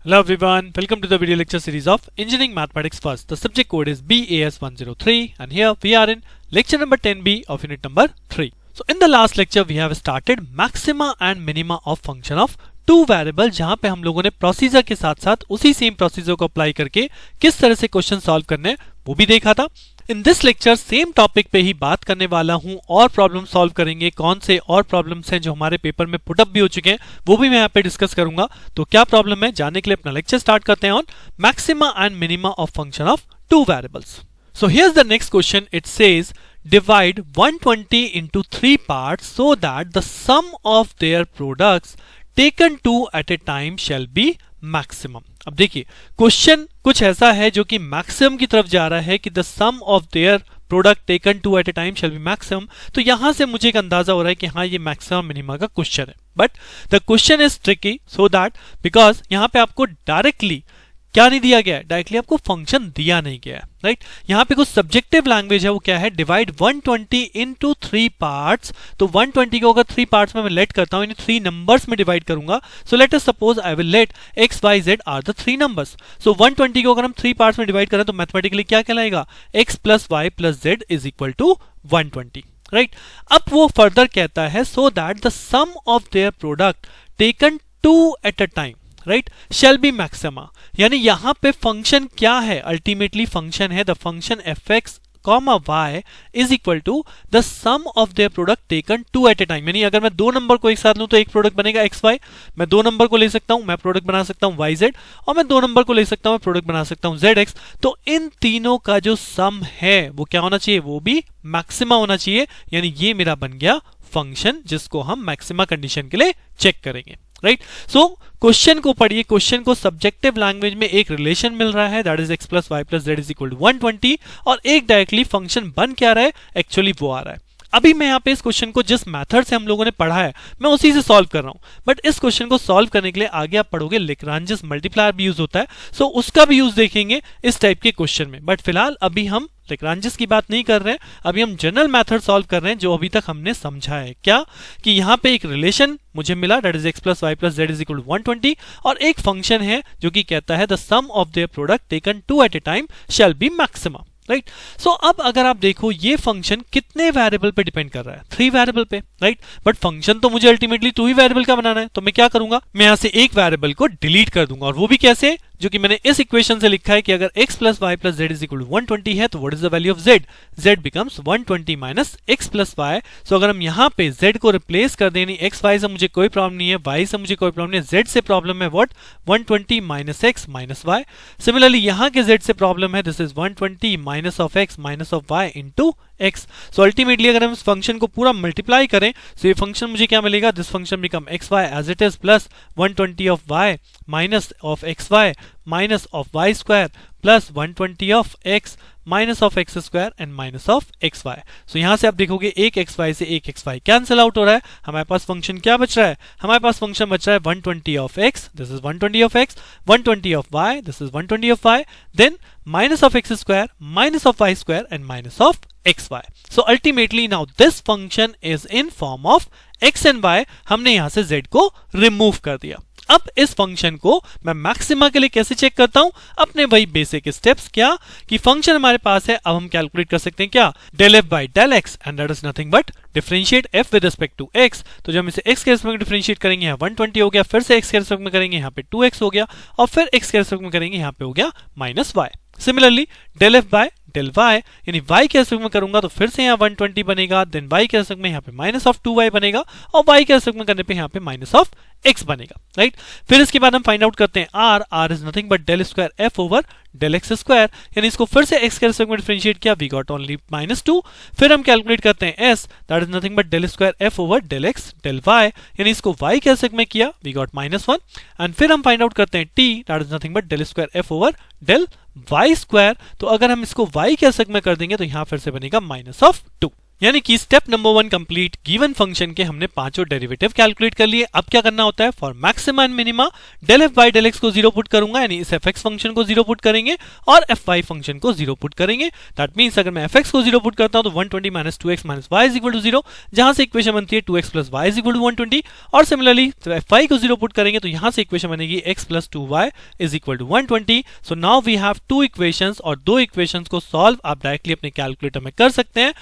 Hello everyone, welcome to the video lecture series of Engineering Mathematics First. The subject code is BAS103 and here we are in lecture number 10B of unit number 3. So in the last lecture we have started maxima and minima of function of two variable, जहां पे हम लोगों ने procedure के साथ साथ उसी same procedure को अप्लाई करके किस तरह से क्वेश्चन सॉल्व करने वो भी देखा था। In this lecture same topic पे ही बात करने वाला हूं और प्रॉब्लम सॉल्व करेंगे। कौन से और प्रॉब्लम्स हैं जो हमारे पेपर में पुटअप भी हो चुके हैं वो भी मैं यहाँ पे डिस्कस करूंगा। तो क्या प्रॉब्लम है जानने के लिए अपना लेक्चर स्टार्ट करते हैं on maxima and minima of function of two variables. So here's the next question, it says divide 120 into 3 parts so that the sum of their products taken two at a time shall be maximum। अब देखिए question कुछ ऐसा है जो कि maximum की तरफ जा रहा है कि the sum of their product taken to at a time shall be maximum. तो यहां से मुझे एक अंदाजा हो रहा है कि हाँ ये मैक्सिमम मिनिमा का क्वेश्चन है, but the question is tricky so that because यहां पे आपको डायरेक्टली क्या नहीं दिया गया है, डायरेक्टली आपको फंक्शन दिया नहीं गया है, राइट। यहाँ पे कुछ सब्जेक्टिव लैंग्वेज है, वो क्या है, डिवाइड 120 इनटू 3 पार्ट्स। तो 120 को अगर 3 पार्ट्स में मैं लेट करता हूँ, यानी 3 नंबर्स में डिवाइड करूंगा। So let us suppose I will let x y z are the 3 numbers. So 120 को अगर हम 3 पार्ट्स में डिवाइड करें तो मैथमेटिकली क्या कहलाएगा, x plus y plus z is equal to 120, right. अब वो फर्दर कहता है so that the sum of their product taken to at a time right shall be maxima. यानी यहां पे फंक्शन क्या है, अल्टीमेटली फंक्शन है the function f x comma y is equal to the sum of their product taken to at a time. यानी अगर मैं दो नंबर को एक साथ लूं तो एक प्रोडक्ट बनेगा एक्स वाई। मैं दो नंबर को ले सकता हूं, मैं प्रोडक्ट बना सकता हूं वाई जेड, और मैं दो नंबर को ले सकता हूं, मैं प्रोडक्ट बना सकता हूं जेड एक्स। तो इन तीनों का जो सम है वो क्या होना चाहिए, वो भी मैक्सिमा होना चाहिए। यानी ये मेरा बन गया फंक्शन जिसको हम मैक्सिमा कंडीशन के लिए चेक करेंगे, राइट। सो क्वेश्चन को पढ़िए, क्वेश्चन को सब्जेक्टिव लैंग्वेज में एक रिलेशन मिल रहा है that is x plus y plus z is equal to 120, और एक डायरेक्टली फंक्शन बन क्या रहा है, एक्चुअली वो आ रहा है। अभी मैं यहाँ पे इस क्वेश्चन को जिस मेथड से हम लोगों ने पढ़ा है मैं उसी से सॉल्व कर रहा हूं, बट इस क्वेश्चन को सॉल्व करने के लिए आगे आप पढ़ोगे लेग्रांजेस मल्टीप्लायर भी यूज होता है, सो उसका भी यूज देखेंगे इस टाइप के क्वेश्चन में। बट फिलहाल अभी हम लेग्रांजेस की बात नहीं कर रहे हैं, अभी हम जनरल मेथड सॉल्व कर रहे हैं जो अभी तक हमने समझा है। क्या कि यहाँ पे एक रिलेशन मुझे मिला that is x plus y plus z is equal to 120, और एक फंक्शन है जो कि कहता है the sum of their product taken to at a time shall be maximum, right. So अब अगर आप देखो ये फंक्शन कितने वेरिएबल पे डिपेंड कर रहा है, 3 वेरिएबल पे, राइट। बट फंक्शन तो मुझे अल्टीमेटली 2 ही वेरिएबल का बनाना है, तो मैं क्या करूंगा, मैं यहां से एक वेरिएबल को डिलीट कर दूंगा, और वो भी कैसे, जो कि मैंने इस इक्वेशन से लिखा है कि अगर x plus y plus z is equal to 120 है तो what is the value of z, z becomes 120 minus x plus y. So अगर हम यहाँ पे z को रिप्लेस कर दें, x y से मुझे कोई प्रॉब्लम नहीं है, y से मुझे कोई प्रॉब्लम नहीं है, z से प्रॉब्लम है what, 120 minus x minus y। Similarly यहाँ के z से प्रॉब्लम है, this is 120 minus of x minus of y into x। So ultimately अगर हम इस फंक्शन को पूरा मल्टीप्लाई करें तो ये फंक्शन मुझे क्या मिलेगा, this function become x y as it is plus 120 of y minus of x y minus of y square plus 120 of x minus of x square and minus of x y. So यहां से आप देखोगे एक x Y से एक x Y cancel out हो रहा है, हमारे पास फंक्शन क्या बच रहा है, हमारे पास फंक्शन बच रहा है 120 of x, this is 120 of x, 120 of y, this is 120 of y, then minus of x square minus of y square and minus of x y. So ultimately now this function is in form of x and y। हमने यहां से z को remove कर दिया। अब इस function को मैं मैक्सिमा के लिए कैसे चेक करता हूं, अपने वही बेसिक स्टेप्स, क्या कि फंक्शन हमारे पास है, अब हम कैलकुलेट कर सकते हैं क्या, del f by del x, and that is nothing but differentiate f with respect to x. तो जब हम इसे एक्स के रिस्पेक्ट में डिफरेंशिएट करेंगे यहाँ 120 हो गया, फिर से एक्स के रिस्पेक्ट में करेंगे यहाँ पे 2x हो गया, और फिर एक्स के रिस्पेक्ट में करेंगे यहाँ पे हो गया minus y. Similarly del f by del y, यानी y के रिस्पेक्ट में करूंगा तो फिर से यहाँ 120 बनेगा, देन y के रिस्पेक्ट में यहाँ पे माइनस ऑफ 2y बनेगा, और y के रिस्पेक्ट में करने पे यहाँ पे माइनस ऑफ x बनेगा, राइट। फिर इसके बाद हम फाइंड आउट करते हैं r is nothing but del square f over del x square, यानी इसको फिर से x के रिस्पेक्ट में डिफरेंशिएट किया, वी गॉट ओनली -2। फिर हम कैलकुलेट करते हैं s, that is nothing but del square f over del x del y, यानी इसको y के रिस्पेक्ट में किया, वी गॉट -1। एंड फिर हम फाइंड आउट करते हैं t, that is nothing but del square f over del y square. तो अगर हम इसको y के रिस्पेक्ट में कर देंगे तो यहां फिर से बनेगा -2। यानी कि step number 1 complete. Given function के हमने पांचों डेरिवेटिव कैलकुलेट कर लिए। अब क्या करना होता है, for maxima and minima del f by del x को 0 पुट करूंगा, यानी इस fx फंक्शन को 0 पुट करेंगे और fy फंक्शन को 0 पुट करेंगे। दैट मींस अगर मैं fx को 0 पुट करता हूं तो 120 minus 2x minus y is equal to 0, जहां से इक्वेशन बनती है 2x plus y is equal to 120। और सिमिलरली fy को 0 पुट करेंगे तो यहां से इक्वेशन बनेगी x plus 2y is equal to 120। So now we have two equations, और दो इक्वेशंस को सॉल्व आप डायरेक्टली अपने कैलकुलेटर में कर सकते हैं,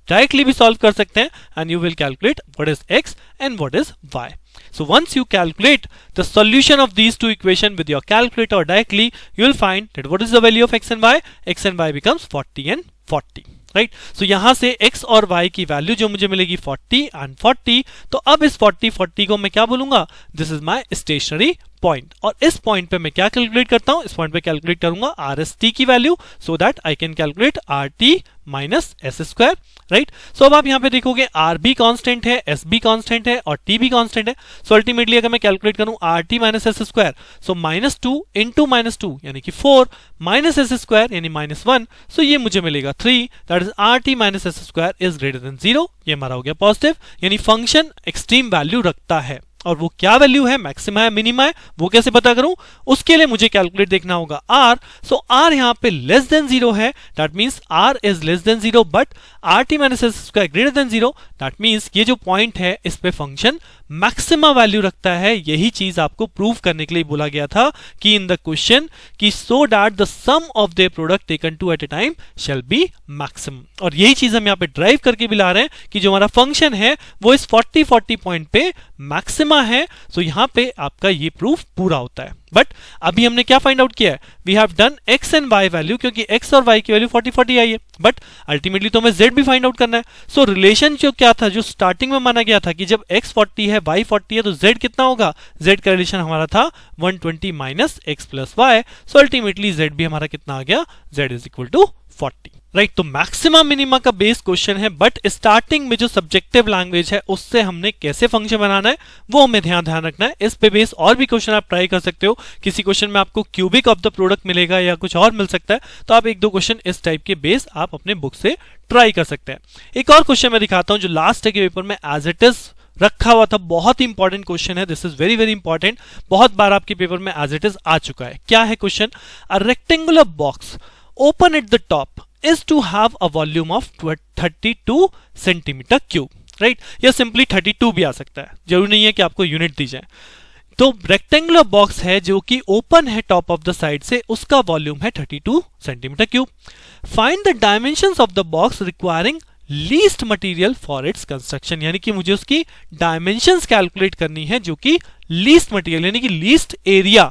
डायरेक्टली भी सॉल्व कर सकते हैं, and you will calculate what is x and what is y. So once you calculate the solution of these two equations with your calculator directly, you will find that what is the value of x and y? X and y becomes 40 and 40. Right, सो यहां से x और y की value जो मुझे मिलेगी 40 and 40, तो अब इस 40 को मैं क्या बोलूंगा, this is my stationary point. और इस पॉइंट पे मैं क्या कैलकुलेट करता हूं, इस पॉइंट पे कैलकुलेट करूंगा RST की value, so that I can calculate RT minus S square. Right, so अब आप यहां पे देखोगे RB कांस्टेंट है, SB कांस्टेंट है और T भी कांस्टेंट है। सो अल्टीमेटली अगर मैं कैलकुलेट करूं RT माइनस एस स्क्वायर, सो -2 इंटू -2 यानी कि 4 माइनस एस स्क्वायर यानी -1, सो ये मुझे मिलेगा 3, that is RT minus S square is greater than 0। ये हमारा हो गया पॉजिटिव, यानी फंक्शन एक्सट्रीम वैल्यू रखता है। और वो क्या वैल्यू है, मैक्सिमा है मिनिमा है, वो कैसे पता करूं, उसके लिए मुझे कैलकुलेट देखना होगा R। सो R यहां पे लेस देन 0 है, that means R is less than 0 but RT minus S square greater than 0, that means ये जो पॉइंट है इस पे फंक्शन मैक्सिमा वैल्यू रखता है। यही चीज आपको प्रूव करने के लिए बोला गया था कि इन द क्वेश्चन कि so that the sum of the product taken to at a time shall be maximum. और यही चीज हम यहां पे ड्राइव करके भी ला रहे हैं कि जो हमारा फंक्शन है वो इस 40 पॉइंट पे मैक्सिमा है। सो यहां पे आपका ये प्रूफ पूरा होता है। बट अभी हमने क्या फाइंड आउट किया है, we have done x and y value, क्योंकि x और y की वैल्यू 40 आई है, बट अल्टीमेटली तो हमें z भी फाइंड आउट करना है। सो रिलेशन जो क्या था, जो स्टार्टिंग में माना गया था कि जब x 40 है y 40 है तो z कितना होगा, z का रिलेशन हमारा था 120 minus x plus y। So ultimately z भी हमारा कितना आ गया, z is equal to 40। Right, तो मैक्सिमा मिनिमा का बेस क्वेश्चन है, बट स्टार्टिंग में जो सब्जेक्टिव लैंग्वेज है उससे हमने कैसे फंक्शन बनाना है वो हमें ध्यान रखना है। इस पे बेस और भी क्वेश्चन आप ट्राई कर सकते हो। किसी क्वेश्चन में आपको क्यूबिक ऑफ द प्रोडक्ट मिलेगा या कुछ और मिल सकता है, तो आप एक दो क्वेश्चन इस टाइप के बेस आप अपने बुक से ट्राई कर सकते हैं। एक और क्वेश्चन मैं दिखाता हूं जो लास्ट के पेपर में एज इट इज रखा हुआ था, बहुत ही इंपॉर्टेंट क्वेश्चन है, this is very very important, बहुत बार आपके पेपर में एज इट इज आ चुका है। क्या है question, a rectangular box open at the top is to have a volume of 32 centimetre cube. Right, या सिंपली 32 भी आ सकता है, जरूरी नहीं है कि आपको यूनिट दी जाए। तो रेक्टेंगुलर बॉक्स है जो कि ओपन है टॉप ऑफ द साइड से, उसका वॉल्यूम है 32 centimetre cube. Find the dimensions of the box requiring least material for its construction, यानी कि मुझे उसकी डायमेंशंस कैलकुलेट करनी है जो कि लीस्ट मटेरियल यानी कि लीस्ट एरिया।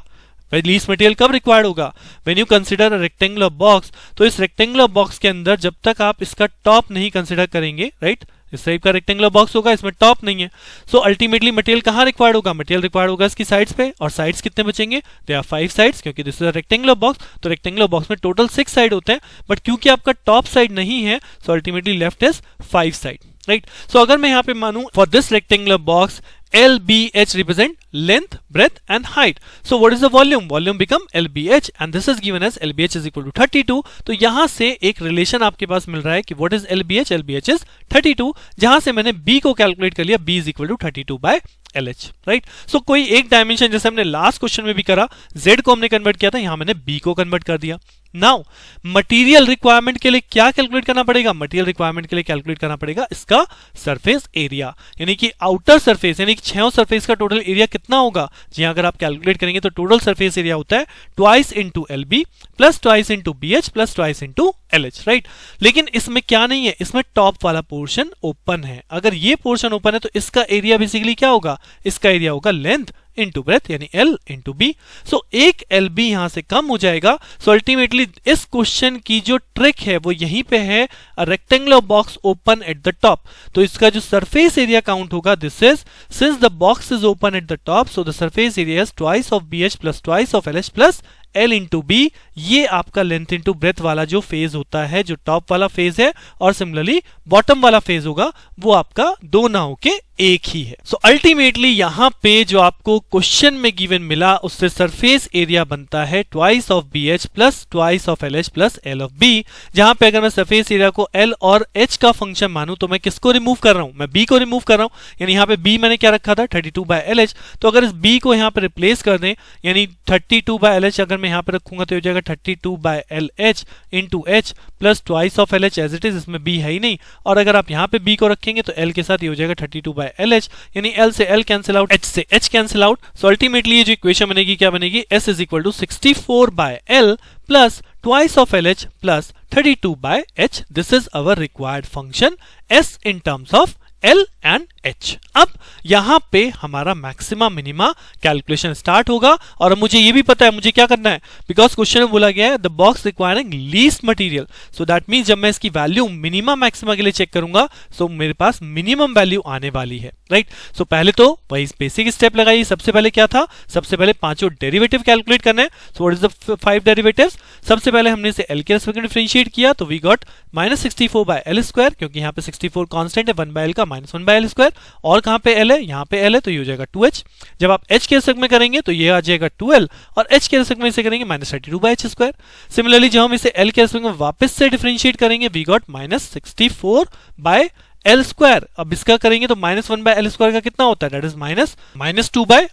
लीस्ट मटेरियल कब रिक्वायर्ड होगा, when you consider a rectangular box. तो इस रेक्टेंगुलर बॉक्स के अंदर जब तक आप इसका टॉप नहीं कंसीडर करेंगे, राइट, इस टाइप का रेक्टेंगुलर बॉक्स होगा, इसमें टॉप नहीं है, सो अल्टीमेटली मटेरियल कहां रिक्वायर्ड होगा, मटेरियल रिक्वायर्ड होगा इसकी साइड्स पे। और साइड्स कितने बचेंगे, दे आर 5 साइड्स, क्योंकि this is a rectangular box. तो रेक्टेंगुलर बॉक्स में टोटल 6 साइड होते हैं, बट क्योंकि आपका टॉप साइड नहीं है, so ultimately left is 5 side. Right, so अगर मैं यहां पे मानूं for this rectangular box LBH represent length, breadth and height. So what is the volume? Volume become LBH and this is given as LBH is equal to 32. तो यहां से एक relation आपके पास मिल रहा है कि what is LBH? LBH is 32, जहां से मैंने B को कैलकुलेट कर लिया, B is equal to 32 by LH. Right, सो कोई एक डायमेंशन जैसे हमने लास्ट क्वेश्चन में भी करा, Z को हमने कन्वर्ट किया था, यहां मैंने B को कन्वर्ट कर दिया। नाउ मटेरियल रिक्वायरमेंट के लिए क्या कैलकुलेट करना पड़ेगा, मटेरियल रिक्वायरमेंट के लिए कैलकुलेट करना पड़ेगा इसका सरफेस एरिया, यानी कि आउटर सरफेस, यानी कि 6 सरफेस का टोटल एरिया कितना होगा। जी अगर आप कैलकुलेट करेंगे तो टोटल सरफेस एरिया होता है twice into LB plus twice into BH plus twice into LH। Right, लेकिन इसमें क्या नहीं है, इसमें टॉप वाला पोर्शन ओपन है। अगर ये पोर्शन ओपन है तो इसका एरिया बेसिकली क्या होगा, इसका एरिया होगा लेंथ इंटू ब्रेथ यानी L इंटू B। सो एक LB यहां से कम हो जाएगा। सो अल्टीमेटली इस क्वेश्चन की जो ट्रिक है वो यहीं पे है, अ rectangular box open at the top. तो इसका जो सरफेस एरिया काउंट होगा, this is since the box is open at the top, so the surface area is twice of BH plus twice of LH plus L into B। ये आपका length into breadth वाला जो phase होता है, जो top वाला phase है, और सिमिलरली बॉटम वाला फेज होगा वो आपका 2 ना होके एक ही है। सो अल्टीमेटली यहाँ पे जो आपको क्वेश्चन में गिवन मिला उससे सरफेस एरिया बनता है twice of B H plus twice of L H plus L of B, जहां पे अगर मैं सरफेस एरिया को एल और एच का फंक्शन मानूं तो मैं किसको रिमूव कर रहा हूं, मैं बी को रिमूव कर रहा हूं। यानी यहाँ पे बी मैंने क्या रखा था 32 बाय एल एच, तो अगर इस बी को यहाँ पे रिप्लेस कर दें यानी 32 बाय एल एच अगर मैं यहाँ पे रखूंगा तो हो जाएगा 32 by L H into H plus twice of L H as it is, इसमें बी है ही नहीं। और अगर आप यहाँ पे बी को रखेंगे तो एल के साथ ये हो जाएगा 32 बाय एल एच, यानी एल से एल कैंसिल आउट, एच से H cancel out. So ultimately ये जो इक्वेशन बनेगी क्या बनेगी, S is equal to 64 by L plus twice of L H plus 32 by H. This is our required function S in terms of L and H। अब यहां पे हमारा maxima minima calculation start होगा और अब मुझे ये भी पता है मुझे क्या करना है, बिकॉज क्वेश्चन में बोला गया है the box requiring least material. So that means जब मैं इसकी वैल्यू मिनिमा मैक्सिमा के लिए चेक करूंगा सो मेरे पास मिनिमम वैल्यू आने वाली है, राइट। सो पहले तो वही बेसिक स्टेप लगाइए। सबसे पहले क्या था, सबसे पहले पांचों डेरिवेटिव कैलकुलेट करने हैं। So what is the 5 derivatives, सबसे पहले हमने इसे L के रेस्पेक्ट में डिफरेंशिएट किया तो we got -64 by L square, क्योंकि यहाँ पे 64 कांस्टेंट है, 1 बाय L का -1 बाय L स्क्वायर, और कहां पे L है, यहाँ पे L है तो ये हो जाएगा 2H। जब आप H के रेस्पेक्ट में करेंगे तो ये आ जाएगा 2L और H के रेस्पेक्ट में इसे करेंगे -32 बाय H स्क्वायर। सिमिलरली जब हम इसे L के रेस्पेक्ट में वापस से डिफरेंशिएट करेंगे we got -64 by L square. अब इसका करेंगे तो -1 बाय L स्क्वायर का कितना होता है, that is -2 by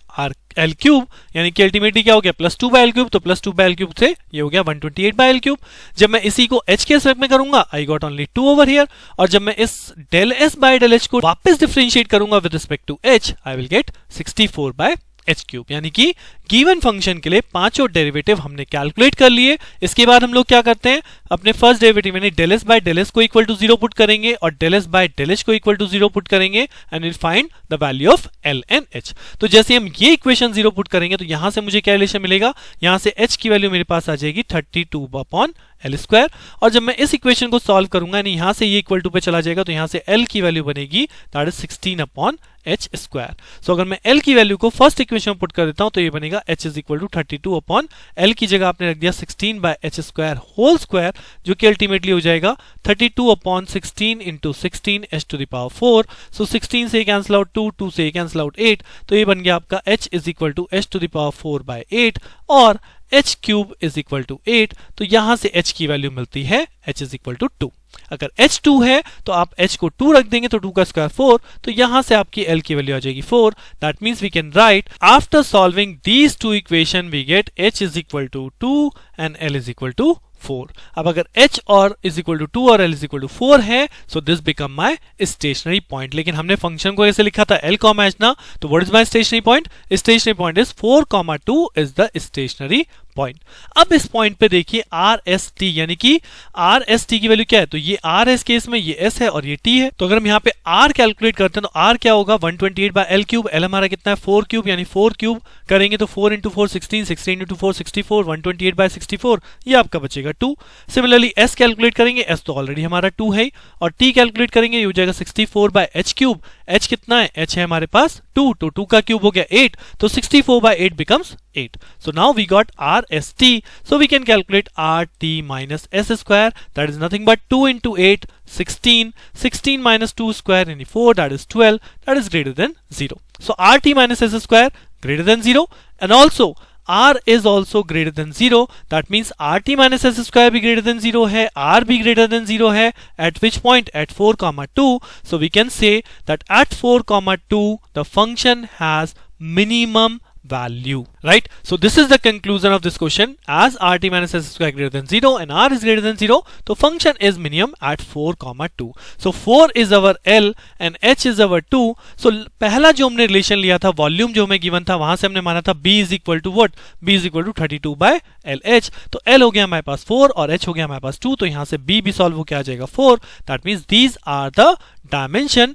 L cube, यानी कि अल्टीमेटली क्या हो गया +2 बाय L क्यूब, तो +2 बाय L क्यूब से ये हो गया 128 बाय L क्यूब। जब मैं इसी को H के रेस्पेक्ट में करूंगा I got only 2 over here, और जब मैं इस del S by del H को वापस डिफरेंशिएट करूंगा with respect to H I will get 64 by H cube. यानी कि गिवन फंक्शन के लिए पांचों डेरिवेटिव हमने कैलकुलेट कर लिए। इसके बाद हम लोग क्या करते हैं, अपने फर्स्ट डेरिवेटिव यानी del S by del S को इक्वल टू 0 पुट करेंगे और del S by del H को इक्वल टू 0 पुट करेंगे and will find the value of L and H। तो जैसे हम ये इक्वेशन 0 पुट करेंगे तो यहां से मुझे क्या रिलेशन मिलेगा, यहां से H की वैल्यू मेरे पास आ जाएगी 32 अपॉन L स्क्वायर, और जब मैं इस इक्वेशन को सॉल्व करूंगा यानी यहां से ये इक्वल टू पे चला जाएगा तो यहां से L की वैल्यू बनेगी that is 16 upon H square. So अगर मैं L की वैल्यू को फर्स्ट इक्वेशन में पुट कर देता हूं तो ये बनेगा H is equal to 32 upon L की जगह आपने रख दिया 16 by H square whole square, जो कि अल्टीमेटली हो जाएगा 32 upon 16 into 16 H to the power 4। So 16 से कैंसिल आउट 2 से कैंसिल आउट 8, तो ये बन गया आपका H is equal to H to the power 4 by 8 और H cube is equal to 8। तो यहां से H की वैल्यू मिलती है H इज इक्वल टू 2। अगर H 2 है तो आप H को 2 रख देंगे तो 2 का स्क्वायर 4, तो यहां से आपकी L की वैल्यू आ जाएगी 4। That means we can write after solving these two equation we get H is equal to 2 and L is equal to 4। अब अगर H और इज इक्वल टू 2 और L इज इक्वल टू 4 है so this become my stationary point. लेकिन हमने function को ऐसे लिखा था L कॉमा H ना, तो what is my stationary point, stationary point is 4,2 is the stationary point. अब इस पॉइंट पे देखिए आर एस टी, यानी कि आर एस टी की वैल्यू क्या है, तो ये आर एस केस में ये एस है और ये टी है। तो अगर हम यहाँ पे आर कैलकुलेट करते हैं तो आर क्या होगा 128 बाय एल क्यूब, एल हमारा कितना है 4 क्यूब, यानी 4 क्यूब करेंगे तो 4 इंटू 4 16, 16 इंटू 4 64, 128 बाय 64, ये आपका बचेगा 2। सिमिलरली एस कैलकुलेट करेंगे, एस तो ऑलरेडी हमारा 2 है, और टी कैलकुलेट करेंगे ये हो जाएगा 64 बाय एच क्यूब, एच कितना है, एच है हमारे पास 2, तो 2 का क्यूब हो गया 8, तो 64 bye 8 becomes 8. So now we got RST. So we can calculate RT minus S square, that is nothing but 2 into 8, 16. 16 minus 2 square into 4, that is 12. That is greater than 0. So RT minus S square greater than 0, and also R is also greater than 0. That means RT minus S square भी greater than 0 है, R भी greater than 0 है. At which point? At 4,2. So we can say that at 4,2 the function has minimum value, right? So this is the conclusion of this question. As RT minus S square greater than 0 and R is greater than 0, so function is minimum at 4,2. So 4 is our L and H is our 2. So पहला जो हमने relation लिया था, volume जो हमें given था, वहां से हमने माना था B is equal to what? B is equal to 32 by LH. तो L हो गया हमारे पास 4 और H हो गया हमारे पास 2, तो यहां से B भी सॉल्व होकर आ जाएगा 4. That means these are the dimension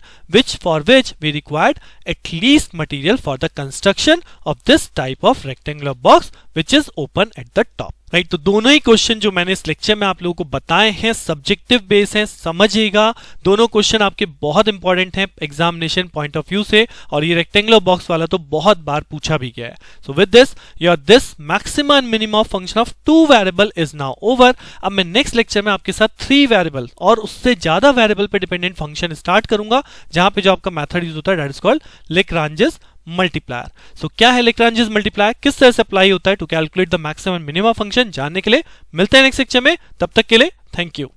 for which we required at least material for the construction of this type of rectangular box which is open at the top. Right तो दोनों ही question जो मैंने इस lecture में आप लोगों को बताए हैं सब्जेक्टिव बेस हैं, समझिएगा। दोनों क्वेश्चन आपके बहुत इंपॉर्टेंट हैं एग्जामिनेशन पॉइंट ऑफ व्यू से, और ये रेक्टेंगुलर बॉक्स वाला तो बहुत बार पूछा भी गया है। So with this your this maximum and minimum function of 2 variable is now over. अब मैं नेक्स्ट लेक्चर में आपके साथ 3 वेरिएबल और उससे ज्यादा वेरिएबल पे डिपेंडेंट फंक्शन स्टार्ट करूंगा, जहां पे जो आपका मेथड यूज होता है that is called Lagrange's multiplier. So क्या है लैग्रांजेस मल्टीप्लायर, किस तरह से अप्लाई होता है to calculate the maximum and minimum function, जानने के लिए मिलते हैं नेक्स्ट लेक्चर में। तब तक के लिए थैंक यू।